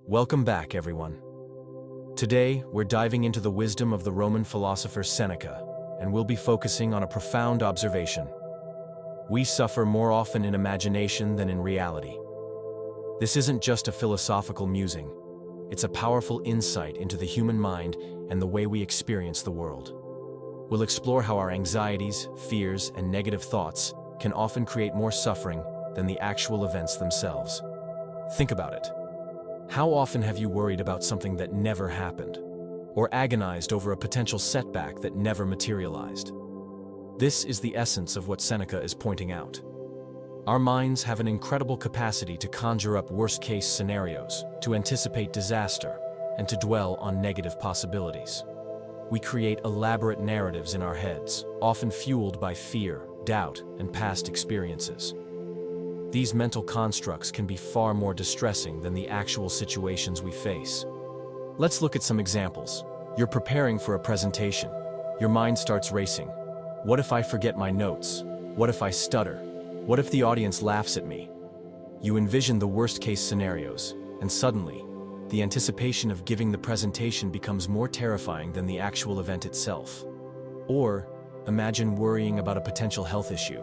Welcome back, everyone. Today, we're diving into the wisdom of the Roman philosopher Seneca, and we'll be focusing on a profound observation. We suffer more often in imagination than in reality. This isn't just a philosophical musing. It's a powerful insight into the human mind and the way we experience the world. We'll explore how our anxieties, fears, and negative thoughts can often create more suffering than the actual events themselves. Think about it. How often have you worried about something that never happened, or agonized over a potential setback that never materialized? This is the essence of what Seneca is pointing out. Our minds have an incredible capacity to conjure up worst-case scenarios, to anticipate disaster, and to dwell on negative possibilities. We create elaborate narratives in our heads, often fueled by fear, doubt, and past experiences. These mental constructs can be far more distressing than the actual situations we face. Let's look at some examples. You're preparing for a presentation. Your mind starts racing. What if I forget my notes? What if I stutter? What if the audience laughs at me? You envision the worst-case scenarios, and suddenly, the anticipation of giving the presentation becomes more terrifying than the actual event itself. Or, imagine worrying about a potential health issue.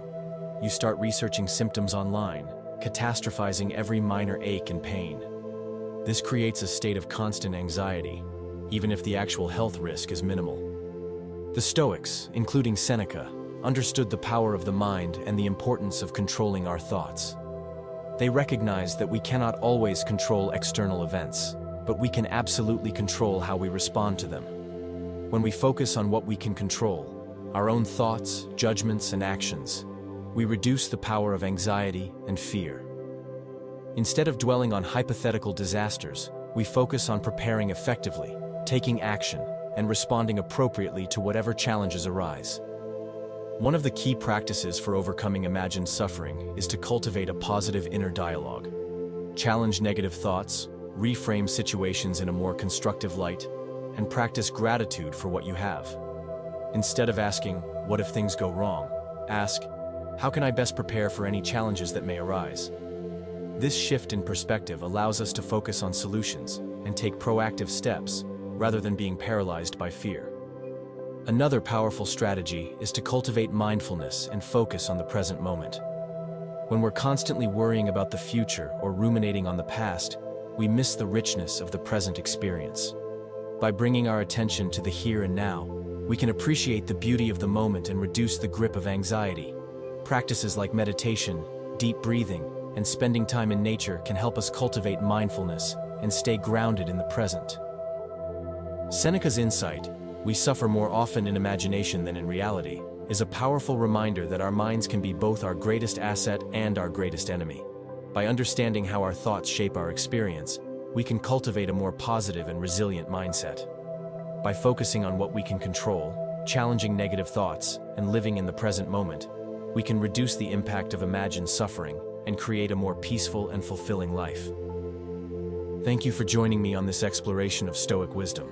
You start researching symptoms online, catastrophizing every minor ache and pain. This creates a state of constant anxiety, even if the actual health risk is minimal. The Stoics, including Seneca, understood the power of the mind and the importance of controlling our thoughts. They recognized that we cannot always control external events, but we can absolutely control how we respond to them. When we focus on what we can control, our own thoughts, judgments, and actions, we reduce the power of anxiety and fear. Instead of dwelling on hypothetical disasters, we focus on preparing effectively, taking action, and responding appropriately to whatever challenges arise. One of the key practices for overcoming imagined suffering is to cultivate a positive inner dialogue. Challenge negative thoughts, reframe situations in a more constructive light, and practice gratitude for what you have. Instead of asking, "What if things go wrong?" ask, "How can I best prepare for any challenges that may arise?" This shift in perspective allows us to focus on solutions and take proactive steps rather than being paralyzed by fear. Another powerful strategy is to cultivate mindfulness and focus on the present moment. When we're constantly worrying about the future or ruminating on the past, we miss the richness of the present experience. By bringing our attention to the here and now, we can appreciate the beauty of the moment and reduce the grip of anxiety. Practices like meditation, deep breathing, and spending time in nature can help us cultivate mindfulness and stay grounded in the present. Seneca's insight, "We suffer more often in imagination than in reality," is a powerful reminder that our minds can be both our greatest asset and our greatest enemy. By understanding how our thoughts shape our experience, we can cultivate a more positive and resilient mindset. By focusing on what we can control, challenging negative thoughts, and living in the present moment, we can reduce the impact of imagined suffering and create a more peaceful and fulfilling life. Thank you for joining me on this exploration of Stoic wisdom.